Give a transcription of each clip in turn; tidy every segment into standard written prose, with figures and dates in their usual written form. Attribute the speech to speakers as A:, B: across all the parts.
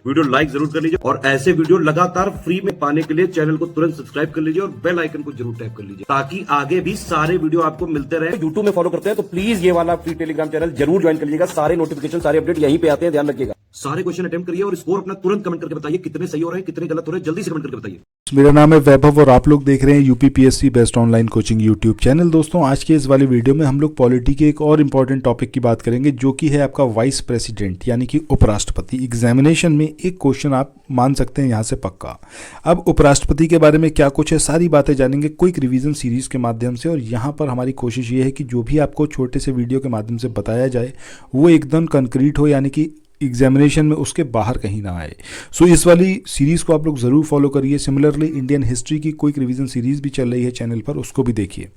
A: Video like जरूर कर लीजिए और ऐसे वीडियो लगातार फ्री में पाने के लिए चैनल को तुरंत सब्सक्राइब कर लीजिए और बेल आइकन को जरूर टैप कर लीजिए ताकि आगे भी सारे वीडियो आपको मिलते रहे। यूट्यूब में फॉलो करते हैं तो प्लीज ये वाला फ्री टेलीग्राम चैनल जरूर ज्वाइन कर लीजिएगा। सारे नोटिफिकेशन सारे अपडेट यहीं पे आते हैं, ध्यान रखिएगा। सारे क्वेश्चन अटेम्प्ट करिए और स्कोर अपना तुरंत कमेंट करके बताइए कितने सही हो रहे हैं कितने गलत हो रहे हैं, जल्दी से कमेंट करके बताइए।
B: मेरा नाम है वैभव और आप लोग देख रहे हैं UPPSC best online coaching YouTube channel. दोस्तों आज के इस वाली वीडियो में हम लोग पॉलिटी के एक और इम्पॉर्टेंट टॉपिक की बात करेंगे जो कि है आपका वाइस प्रेसिडेंट यानी कि उपराष्ट्रपति। एग्जामिनेशन में एक क्वेश्चन आप मान सकते हैं यहाँ से पक्का। अब उपराष्ट्रपति के बारे में क्या कुछ है सारी बातें जानेंगे क्विक रिवीजन सीरीज के माध्यम से। और यहाँ पर हमारी कोशिश ये है कि जो भी आपको छोटे से वीडियो के माध्यम से बताया जाए वो एकदम कंक्रीट हो, यानी कि एग्जामिनेशन में उसके बाहर कहीं ना आए। सो इस वाली सीरीज को आप लोग ज़रूर फॉलो करिए। सिमिलरली इंडियन हिस्ट्री की क्विक रिवीजन सीरीज भी चल रही है चैनल पर, उसको भी देखिए।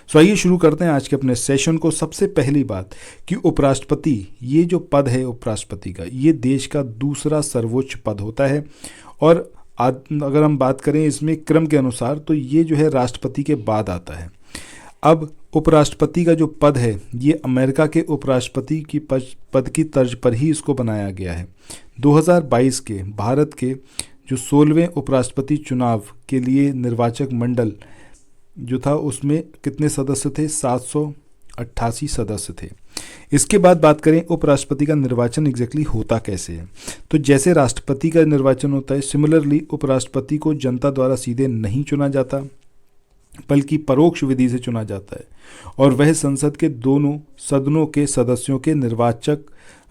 B: सो आइए शुरू करते हैं आज के अपने सेशन को। सबसे पहली बात कि उपराष्ट्रपति, ये जो पद है उपराष्ट्रपति का, ये देश का दूसरा सर्वोच्च पद होता है। और अगर हम बात करें इसमें क्रम के अनुसार तो ये जो है राष्ट्रपति के बाद आता है। अब उपराष्ट्रपति का जो पद है ये अमेरिका के उपराष्ट्रपति की पद की तर्ज पर ही इसको बनाया गया है। 2022 के भारत के जो 16वें उपराष्ट्रपति चुनाव के लिए निर्वाचक मंडल जो था उसमें कितने सदस्य थे? 788 सदस्य थे। इसके बाद बात करें उपराष्ट्रपति का निर्वाचन एग्जैक्टली होता कैसे है, तो जैसे राष्ट्रपति का निर्वाचन होता है सिमिलरली उपराष्ट्रपति को जनता द्वारा सीधे नहीं चुना जाता बल्कि परोक्ष विधि से चुना जाता है और वह संसद के दोनों सदनों के सदस्यों के निर्वाचक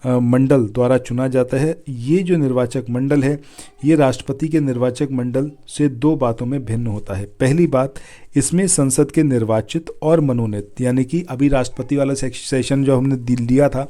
B: मंडल द्वारा चुना जाता है। ये जो निर्वाचक मंडल है ये राष्ट्रपति के निर्वाचक मंडल से दो बातों में भिन्न होता है। पहली बात, इसमें संसद के निर्वाचित और मनोनीत, यानी कि अभी राष्ट्रपति वाला सेशन जो हमने लिया था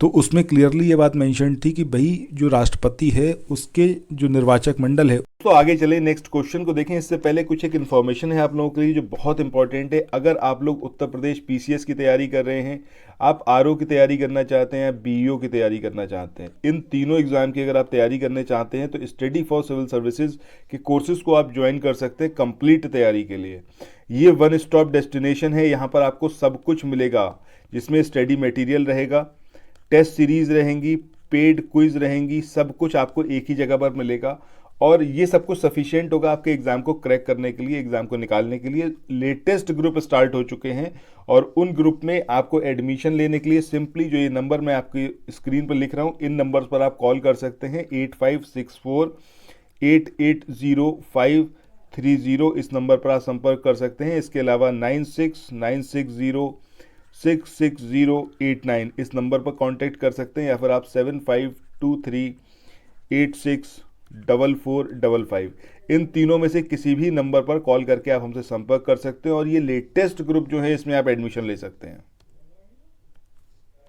B: तो उसमें क्लियरली ये बात मेंशन थी कि भाई जो राष्ट्रपति है उसके जो निर्वाचक मंडल है। तो आगे चले नेक्स्ट क्वेश्चन को देखें। इससे पहले कुछ एक इन्फॉर्मेशन है आप लोगों के लिए जो बहुत इंपॉर्टेंट है। अगर आप लोग उत्तर प्रदेश पीसीएस की तैयारी कर रहे हैं, आप आरओ की तैयारी करना चाहते हैं, बीईओ की तैयारी करना चाहते हैं, इन तीनों एग्जाम की अगर आप तैयारी करने चाहते हैं तो स्टडी फॉर सिविल सर्विसेज के कोर्सेज को आप ज्वाइन कर सकते हैं कंप्लीट तैयारी के लिए। ये वन स्टॉप डेस्टिनेशन है, यहाँ पर आपको सब कुछ मिलेगा जिसमें स्टडी मटेरियल रहेगा, टेस्ट सीरीज रहेंगी, पेड क्विज रहेंगी, सब कुछ आपको एक ही जगह पर मिलेगा। और ये सब कुछ सफिशिएंट होगा आपके एग्जाम को क्रैक करने के लिए, एग्जाम को निकालने के लिए। लेटेस्ट ग्रुप स्टार्ट हो चुके हैं और उन ग्रुप में आपको एडमिशन लेने के लिए सिंपली जो ये नंबर मैं आपकी स्क्रीन पर लिख रहा हूँ इन नंबर्स पर आप कॉल कर सकते हैं। 8564880530 इस नंबर पर आप संपर्क कर सकते हैं। इसके अलावा 9696066089 इस नंबर पर कांटेक्ट कर सकते हैं, या फिर आप 7523864455 इन तीनों में से किसी भी नंबर पर कॉल करके आप हमसे संपर्क कर सकते हैं और ये लेटेस्ट ग्रुप जो है इसमें आप एडमिशन ले सकते हैं।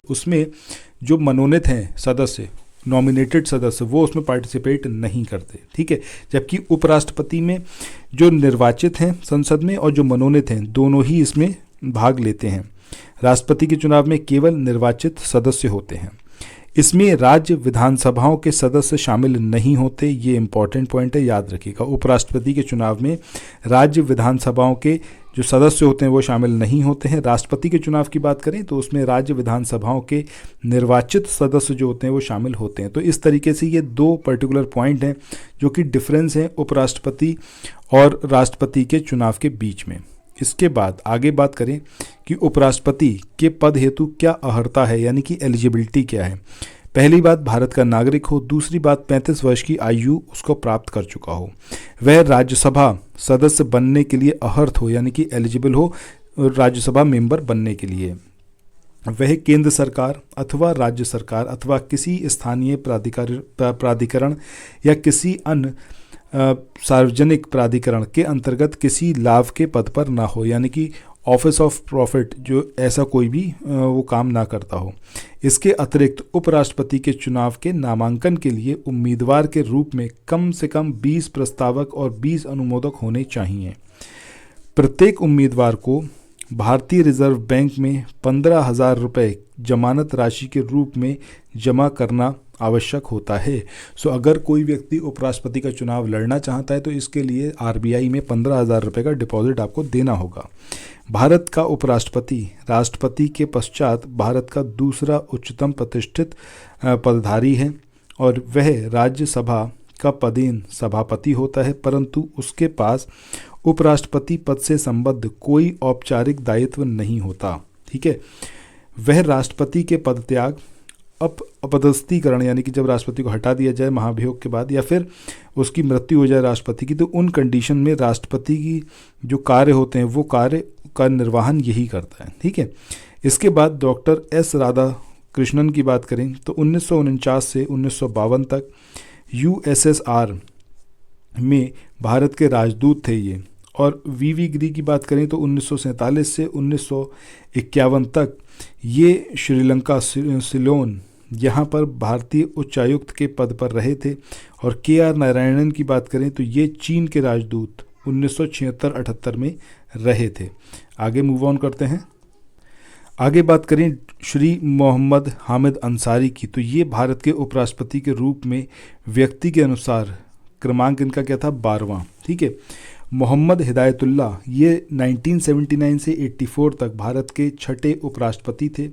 B: उसमें जो मनोनीत हैं सदस्य, नॉमिनेटेड सदस्य, वो उसमें पार्टिसिपेट नहीं करते, ठीक है। जबकि उपराष्ट्रपति में जो निर्वाचित हैं संसद में और जो मनोनीत हैं दोनों ही इसमें भाग लेते हैं। राष्ट्रपति के चुनाव में केवल निर्वाचित सदस्य होते हैं। इसमें राज्य विधानसभाओं के सदस्य शामिल नहीं होते, ये इंपॉर्टेंट पॉइंट है, याद रखिएगा। उपराष्ट्रपति के चुनाव में राज्य विधानसभाओं के जो सदस्य होते हैं वो शामिल नहीं होते हैं। राष्ट्रपति के चुनाव की बात करें तो उसमें राज्य विधानसभाओं के निर्वाचित सदस्य जो होते हैं वो शामिल होते हैं। तो इस तरीके से ये दो पर्टिकुलर पॉइंट हैं जो कि डिफरेंस है उपराष्ट्रपति और राष्ट्रपति के चुनाव के बीच में। इसके बाद आगे बात करें कि उपराष्ट्रपति के पद हेतु क्या अर्हता है, यानी कि एलिजिबिलिटी क्या है। पहली बात, भारत का नागरिक हो। दूसरी बात, 35 वर्ष की आयु उसको प्राप्त कर चुका हो। वह राज्यसभा सदस्य बनने के लिए अर्हत हो, यानी कि एलिजिबल हो राज्यसभा मेंबर बनने के लिए। वह केंद्र सरकार अथवा राज्य सरकार अथवा किसी स्थानीय प्राधिकरण या किसी अन्य सार्वजनिक प्राधिकरण के अंतर्गत किसी लाभ के पद पर ना हो, यानी कि ऑफिस ऑफ प्रॉफिट जो ऐसा कोई भी वो काम ना करता हो। इसके अतिरिक्त उपराष्ट्रपति के चुनाव के नामांकन के लिए उम्मीदवार के रूप में कम से कम 20 प्रस्तावक और 20 अनुमोदक होने चाहिए। प्रत्येक उम्मीदवार को भारतीय रिजर्व बैंक में 15,000 रुपये जमानत राशि के रूप में जमा करना आवश्यक होता है। सो अगर कोई व्यक्ति उपराष्ट्रपति का चुनाव लड़ना चाहता है तो इसके लिए आरबीआई में 15,000 रुपये का डिपॉजिट आपको देना होगा। भारत का उपराष्ट्रपति राष्ट्रपति के पश्चात भारत का दूसरा उच्चतम प्रतिष्ठित पदधारी है और वह राज्यसभा का पदेन सभापति होता है, परंतु उसके पास उपराष्ट्रपति पद से संबद्ध कोई औपचारिक दायित्व नहीं होता। ठीक है, वह राष्ट्रपति के पदत्याग, अपदस्थीकरण यानी कि जब राष्ट्रपति को हटा दिया जाए महाभियोग के बाद, या फिर उसकी मृत्यु हो जाए राष्ट्रपति की, तो उन कंडीशन में राष्ट्रपति की जो कार्य होते हैं वो कार्य का निर्वहन यही करता है। ठीक है, इसके बाद डॉक्टर एस राधाकृष्णन की बात करें तो 1949 से 1952 तक USSR में भारत के राजदूत थे ये। और वीवी गिरी की बात करें तो 1947 से 1951 तक ये श्रीलंका सिलोन यहाँ पर भारतीय उच्चायुक्त के पद पर रहे थे। और KR नारायणन की बात करें तो ये चीन के राजदूत 1976-78 में रहे थे। आगे मूव ऑन करते हैं। आगे बात करें श्री मोहम्मद हामिद अंसारी की, तो ये भारत के उपराष्ट्रपति के रूप में व्यक्ति के अनुसार क्रमांक इनका क्या था, 12वां। ठीक है, मोहम्मद हिदायतुल्लाह ये 1979 से 84 तक भारत के छठे उपराष्ट्रपति थे।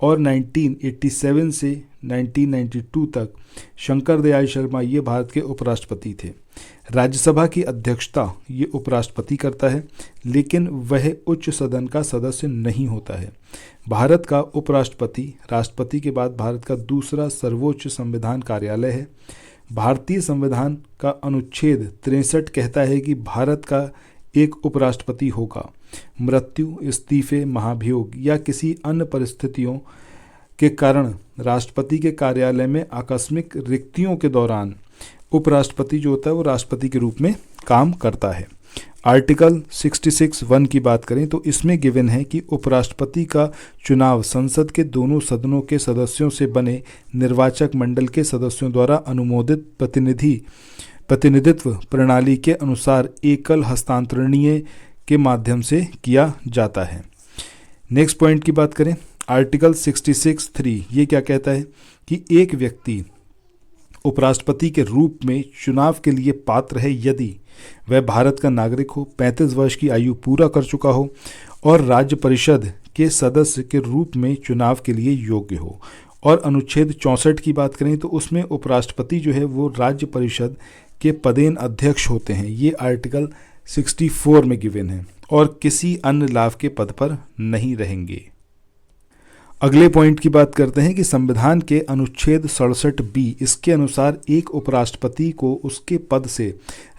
B: और 1987 से 1992 तक शंकर दयाल शर्मा ये भारत के उपराष्ट्रपति थे। राज्यसभा की अध्यक्षता ये उपराष्ट्रपति करता है, लेकिन वह उच्च सदन का सदस्य नहीं होता है। भारत का उपराष्ट्रपति राष्ट्रपति के बाद भारत का दूसरा सर्वोच्च संविधान कार्यालय है। भारतीय संविधान का अनुच्छेद 63 कहता है कि भारत का एक उपराष्ट्रपति होगा। मृत्यु, इस्तीफे, महाभियोग या किसी अन्य परिस्थितियों के कारण राष्ट्रपति के कार्यालय में आकस्मिक रिक्तियों के दौरान उपराष्ट्रपति जो होता है वो राष्ट्रपति के रूप में काम करता है। आर्टिकल 66(1) की बात करें तो इसमें गिवन है कि उपराष्ट्रपति का चुनाव संसद के दोनों सदनों के सदस्यों से बने निर्वाचक मंडल के सदस्यों द्वारा अनुमोदित प्रतिनिधित्व प्रणाली के अनुसार एकल हस्तांतरणीय के माध्यम से किया जाता है। नेक्स्ट पॉइंट की बात करें, आर्टिकल 66(3) ये क्या कहता है कि एक व्यक्ति उपराष्ट्रपति के रूप में चुनाव के लिए पात्र है यदि वह भारत का नागरिक हो, 35 वर्ष की आयु पूरा कर चुका हो और राज्य परिषद के सदस्य के रूप में चुनाव के लिए योग्य हो। और अनुच्छेद 64 की बात करें तो उसमें उपराष्ट्रपति जो है वो राज्य परिषद के पदेन अध्यक्ष होते हैं। ये आर्टिकल 64 में गिवन है और किसी अन्य लाभ के पद पर नहीं रहेंगे। अगले पॉइंट की बात करते हैं कि संविधान के अनुच्छेद 67(b) इसके अनुसार एक उपराष्ट्रपति को उसके पद से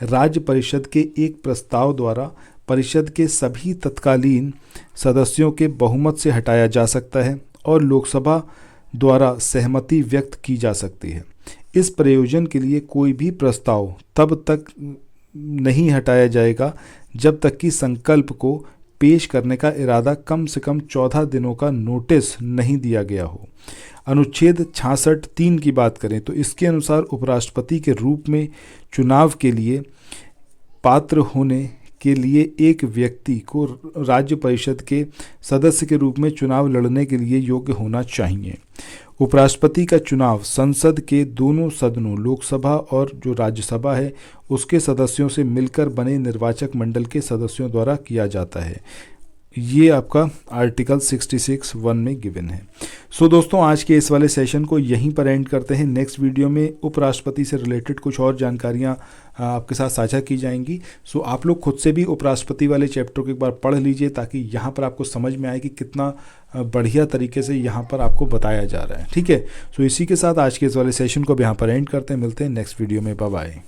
B: राज्य परिषद के एक प्रस्ताव द्वारा परिषद के सभी तत्कालीन सदस्यों के बहुमत से हटाया जा सकता है और लोकसभा द्वारा सहमति व्यक्त की जा सकती है। इस प्रयोजन के लिए कोई भी प्रस्ताव तब तक नहीं हटाया जाएगा जब तक कि संकल्प को पेश करने का इरादा कम से कम 14 दिनों का नोटिस नहीं दिया गया हो। अनुच्छेद 66(3) की बात करें तो इसके अनुसार उपराष्ट्रपति के रूप में चुनाव के लिए पात्र होने के लिए एक व्यक्ति को राज्य परिषद के सदस्य के रूप में चुनाव लड़ने के लिए योग्य होना चाहिए। उपराष्ट्रपति का चुनाव संसद के दोनों सदनों लोकसभा और जो राज्यसभा है उसके सदस्यों से मिलकर बने निर्वाचक मंडल के सदस्यों द्वारा किया जाता है। ये आपका आर्टिकल 66(1) में गिवन है। सो दोस्तों आज के इस वाले सेशन को यहीं पर एंड करते हैं। नेक्स्ट वीडियो में उपराष्ट्रपति से रिलेटेड कुछ और जानकारियाँ आपके साथ साझा की जाएंगी। सो आप लोग खुद से भी उपराष्ट्रपति वाले चैप्टर को एक बार पढ़ लीजिए ताकि यहाँ पर आपको समझ में आए कि कितना बढ़िया तरीके से यहाँ पर आपको बताया जा रहा है। ठीक है, सो इसी के साथ आज के इस वाले सेशन को अब यहाँ पर एंड करते हैं। मिलते हैं नेक्स्ट वीडियो में। Bye bye.